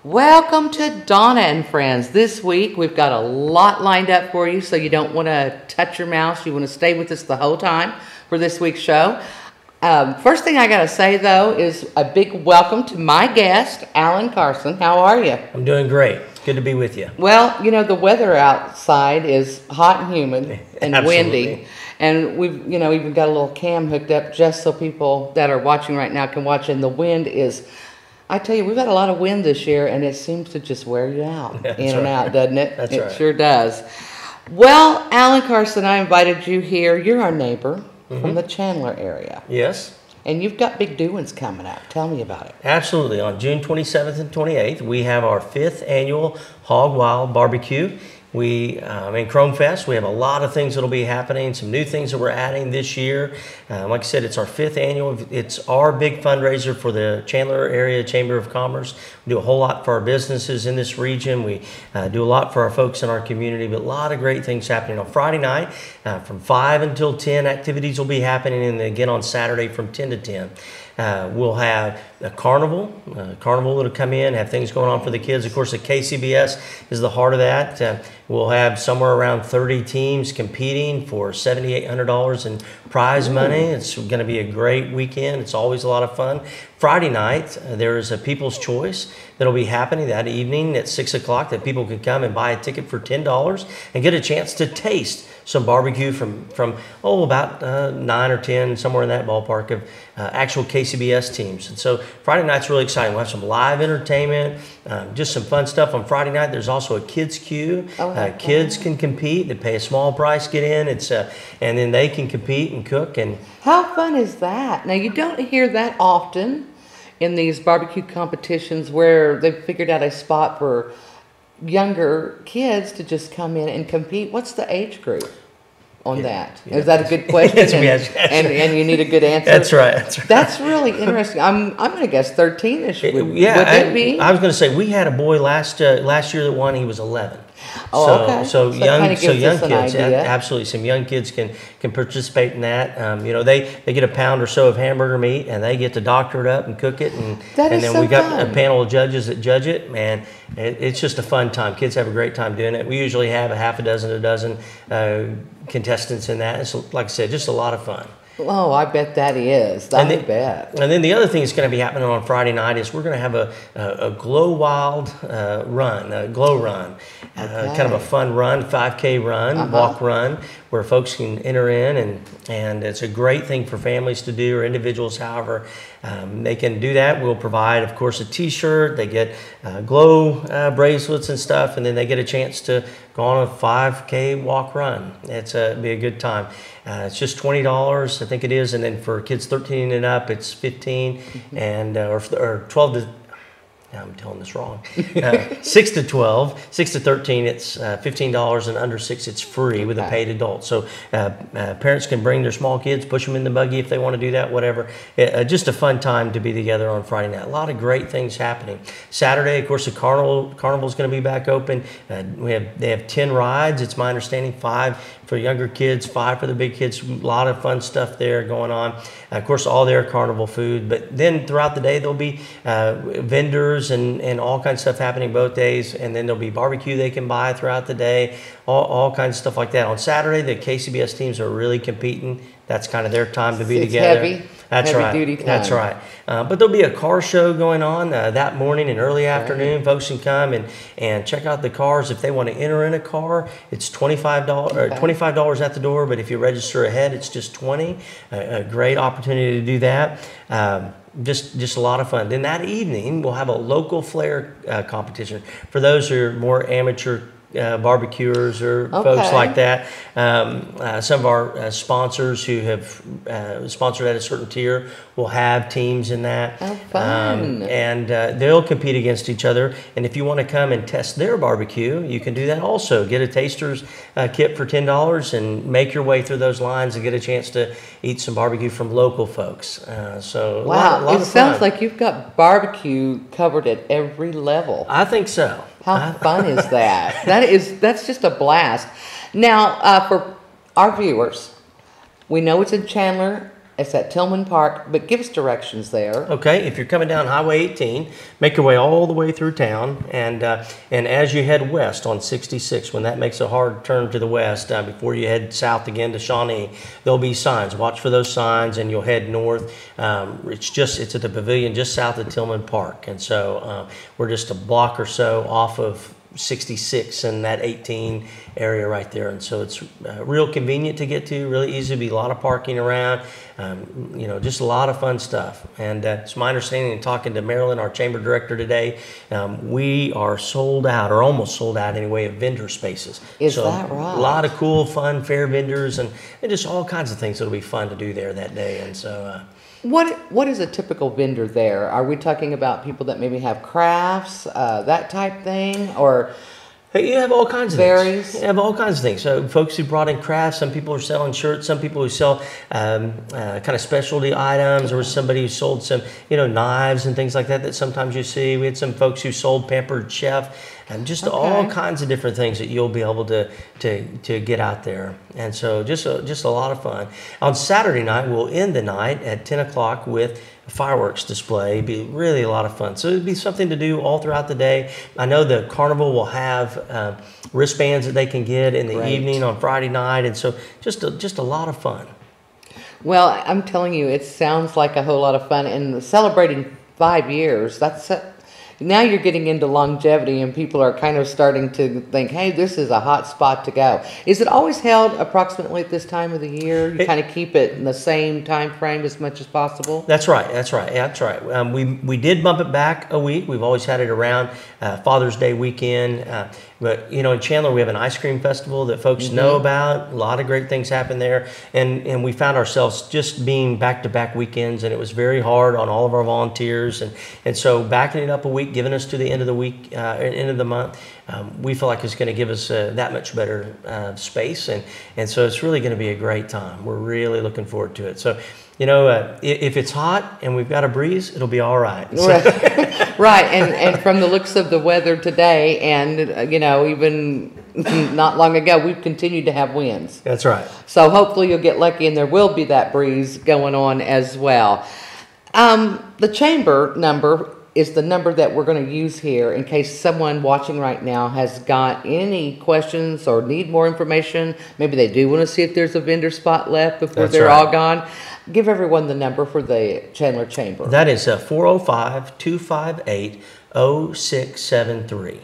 Welcome to Donna and Friends. This week we've got a lot lined up for you, so you don't want to touch your mouse. You want to stay with us the whole time for this week's show. First thing I got to say, though, is a big welcome to my guest, Alan Carson. How are you? I'm doing great. Good to be with you. Well, you know, the weather outside is hot and humid and windy. And we've, even got a little cam hooked up just so people that are watching right now can watch. And the wind is... I tell you, we've had a lot of wind this year, and it seems to just wear you out, and out, doesn't it? That's right. It sure does. Well, Alan Carson, I invited you here. You're our neighbor from the Chandler area. Yes. And you've got big doings coming up. Tell me about it. Absolutely. On June 27th and 28th, we have our 5th annual Hog Wild Barbecue. We, in Chrome Fest, we have a lot of things that will be happening, some new things that we're adding this year. Like I said, it's our 5th annual. It's our big fundraiser for the Chandler Area Chamber of Commerce. We do a whole lot for our businesses in this region. We do a lot for our folks in our community, but a lot of great things happening on Friday night. From 5 until 10, activities will be happening, and again on Saturday from 10 to 10. We'll have a carnival that'll come in, have things going on for the kids. Of course, the KCBS is the heart of that. We'll have somewhere around 30 teams competing for $7,800 in prize money. It's going to be a great weekend. It's always a lot of fun. Friday night, there's a People's Choice that'll be happening that evening at 6 o'clock that people can come and buy a ticket for $10 and get a chance to taste some barbecue from about 9 or 10, somewhere in that ballpark of actual KCBS teams. And so Friday night's really exciting. We'll have some live entertainment, just some fun stuff on Friday night. There's also a kids queue. Kids can compete. They pay a small price, get in. And then they can compete and cook. And how fun is that? Now, you don't hear that often in these barbecue competitions where they've figured out a spot for younger kids to just come in and compete. What's the age group on that? Yeah. Is that a good question? and you need a good answer? That's right. That's really interesting. I'm going to guess 13-ish. Would it be? I was going to say, we had a boy last year that won. He was 11. Okay. So young kids, idea. absolutely. Some young kids can participate in that. They get a pound or so of hamburger meat, and they get to doctor it up and cook it, and then we got a panel of judges that judge it. Man, it's just a fun time. Kids have a great time doing it. We usually have a dozen contestants in that. It's, like I said, just a lot of fun. Oh, I bet that is. I bet. And then the other thing that's going to be happening on Friday night is we're going to have a Glow Wild run, a glow run, kind of a fun run, 5K run, walk run, where folks can enter in, and it's a great thing for families to do or individuals, however they can do that. We'll provide, of course, a T-shirt. They get glow bracelets and stuff, and then they get a chance to go on a 5K walk run. It'll be a good time. It's just $20, I think it is, and then for kids 13 and up, it's $15, and or 12 to. I'm telling this wrong. 6 to 12, 6 to 13, it's $15, and under 6, it's free with a paid adult. So parents can bring their small kids, push them in the buggy if they want to do that, whatever. Just a fun time to be together on Friday night. A lot of great things happening. Saturday, of course, the carnival's going to be back open. They have 10 rides. It's my understanding, 5 for younger kids, 5 for the big kids. A lot of fun stuff there going on. Of course, all their carnival food. But then throughout the day, there'll be vendors and all kinds of stuff happening both days. And then there'll be barbecue they can buy throughout the day, all kinds of stuff like that. On Saturday, the KCBS teams are really competing. That's kind of their time to be together. Heavy. That's Heavy right. Duty time. That's right. But there'll be a car show going on that morning and early afternoon. Folks can come and check out the cars. If they want to enter in a car, it's $25 at the door. But if you register ahead, it's just $20. A great opportunity to do that. Just a lot of fun. Then that evening, we'll have a local flair competition for those who are more amateur barbecuers or folks like that. Some of our sponsors who have sponsored at a certain tier will have teams in that. Oh, fun. And they'll compete against each other. And if you want to come and test their barbecue, you can do that also. Get a taster's kit for $10 and make your way through those lines and get a chance to eat some barbecue from local folks. So wow, a lot it sounds like you've got barbecue covered at every level. I think so. How fun is that? That's just a blast. Now, for our viewers, we know it's in Chandler It's at Tillman Park, but give us directions there. Okay, if you're coming down Highway 18, make your way all the way through town, and as you head west on 66, when that makes a hard turn to the west, before you head south again to Shawnee, there'll be signs. Watch for those signs, and you'll head north. It's at the pavilion just south of Tillman Park, and so we're just a block or so off of 66 and that 18 area right there, and so it's real convenient to get to, really easy to be, a lot of parking around, just a lot of fun stuff. And it's my understanding, in talking to Marilyn, our chamber director today, we are sold out, or almost sold out anyway, of vendor spaces. Is that right? A lot of cool, fun fair vendors, and just all kinds of things that'll be fun to do there that day. And so what is a typical vendor there? Are we talking about people that maybe have crafts, that type thing, or you have all kinds of varies? things. You have all kinds of things. So folks who brought in crafts, some people are selling shirts, some people who sell kind of specialty items, or somebody who sold some, knives and things like that sometimes you see. We had some folks who sold Pampered Chef, and just all kinds of different things that you'll be able to get out there. And so just a lot of fun. On Saturday night, we'll end the night at 10 o'clock with a fireworks display. It'd be really a lot of fun. So it'd be something to do all throughout the day. I know the carnival will have wristbands that they can get in the evening on Friday night, and so just a lot of fun. Well, I'm telling you, it sounds like a whole lot of fun. And celebrating 5 years, now you're getting into longevity, and people are kind of starting to think, hey, this is a hot spot to go. Is it always held approximately at this time of the year? You kind of keep it in the same time frame as much as possible? That's right. We did bump it back a week. We've always had it around Father's Day weekend. But, in Chandler, we have an ice cream festival that folks know about. A lot of great things happen there. And we found ourselves just being back-to-back weekends, and it was very hard on all of our volunteers. And so backing it up a week, giving us to the end of the week, end of the month, we feel like it's going to give us that much better space. And so it's really going to be a great time. We're really looking forward to it. So, if it's hot and we've got a breeze, it'll be all right. So. Right. And from the looks of the weather today, and, even not long ago, we've continued to have winds. That's right. So hopefully you'll get lucky, and there will be that breeze going on as well. The chamber number is the number that we're going to use here in case someone watching right now has got any questions or need more information. Maybe they do want to see if there's a vendor spot left before they're all gone. Give everyone the number for the Chandler Chamber. That is 405-258-0673.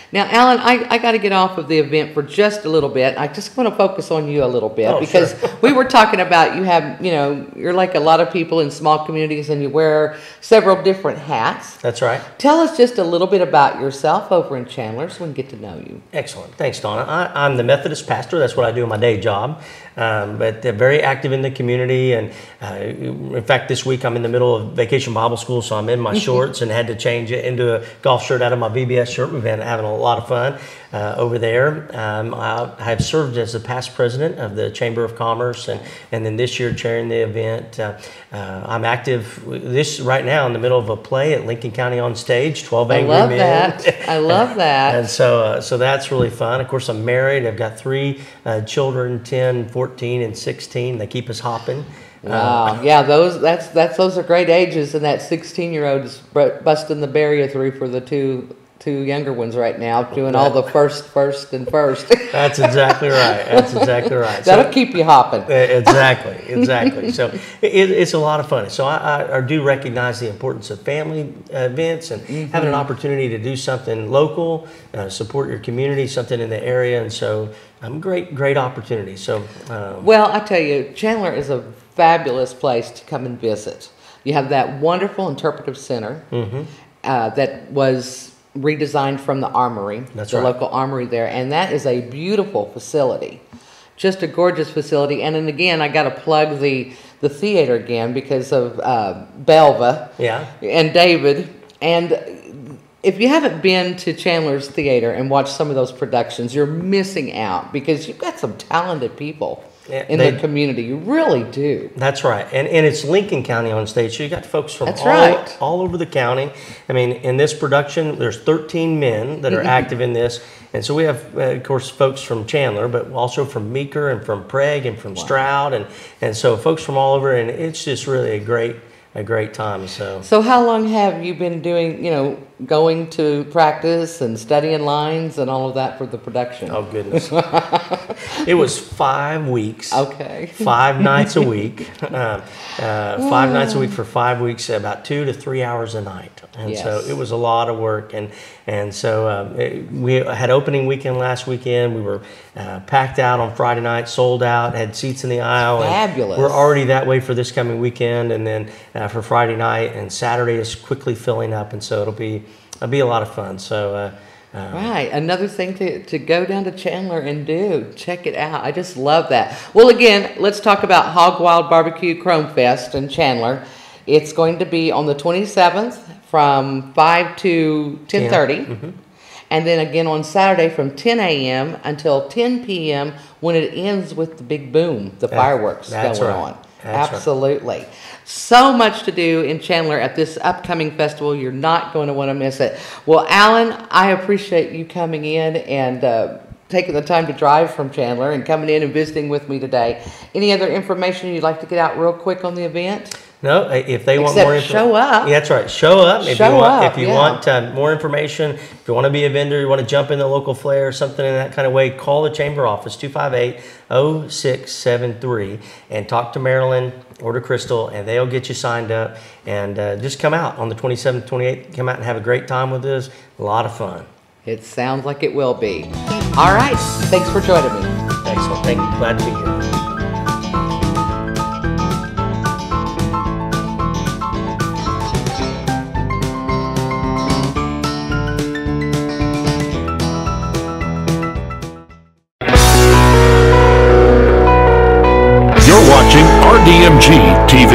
Now, Alan, I got to get off of the event for just a little bit. I just want to focus on you a little bit because we were talking about you have, you're like a lot of people in small communities, and you wear several different hats. That's right. Tell us just a little bit about yourself over in Chandler so we can get to know you. Excellent. Thanks, Donna. I'm the Methodist pastor. That's what I do in my day job. But very active in the community. And in fact, this week I'm in the middle of Vacation Bible School, so I'm in my shorts and had to change it into a golf shirt out of my BBS shirt. We've been having a lot of fun over there. I have served as the past president of the Chamber of Commerce, and then this year chairing the event. I'm active right now in the middle of a play at Lincoln County on Stage, 12 Angry Men. I love that. And so that's really fun. Of course, I'm married. I've got 3 children, 10, 14, and 16. They keep us hopping. Wow, yeah, those are great ages, and that 16-year-old is busting the barrier through for the two younger ones right now, doing all the first. That's exactly right. That'll keep you hopping. Exactly. So it's a lot of fun. So I do recognize the importance of family events and having an opportunity to do something local, support your community, something in the area, and so great opportunity. So well, I tell you, Chandler is a fabulous place to come and visit. You have that wonderful interpretive center that was redesigned from the Armory, the local Armory there, and that is a beautiful facility, just a gorgeous facility. And then again, I got to plug the theater again because of Belva and David. And if you haven't been to Chandler's Theater and watched some of those productions, you're missing out because you've got some talented people in the community. You really do. That's right. And it's Lincoln County on stage. So you got folks from all over the county. I mean, in this production, there's 13 men that are active in this. And so we have, of course, folks from Chandler, but also from Meeker and from Prague and from Stroud. And so folks from all over. And it's just really a great time. So how long have you been doing, going to practice and studying lines and all of that for the production? Oh, goodness. It was 5 weeks. Okay. 5 nights a week. 5 nights a week for 5 weeks, about 2 to 3 hours a night. And so it was a lot of work. And so we had opening weekend last weekend. We were packed out on Friday night, sold out, had seats in the aisle. Fabulous. And we're already that way for this coming weekend. And then for Friday night, and Saturday is quickly filling up. And so it'll be a lot of fun. So right, another thing to go down to Chandler and do. Check it out. I just love that. Well, again, let's talk about Hog Wild Barbecue Chrome Fest in Chandler. It's going to be on the 27th from 5 to 10:30. And then again on Saturday from 10 a.m. until 10 p.m. when it ends with the big boom, the fireworks going on. Absolutely. Right. So much to do in Chandler at this upcoming festival. You're not going to want to miss it. Well, Alan, I appreciate you coming in and taking the time to drive from Chandler and coming in and visiting with me today. Any other information you'd like to get out real quick on the event? No, if they want more information. Show up. Yeah, that's right. Show up. If you want more information, if you want to be a vendor, you want to jump in the local flair or something in that kind of way, call the chamber office, 258-0673, and talk to Marilyn or to Crystal, and they'll get you signed up. And just come out on the 27th, 28th. Come out and have a great time with us. A lot of fun. It sounds like it will be. All right. Thanks for joining me. Excellent. Thank you. Glad to be here. You're watching RDMG TV.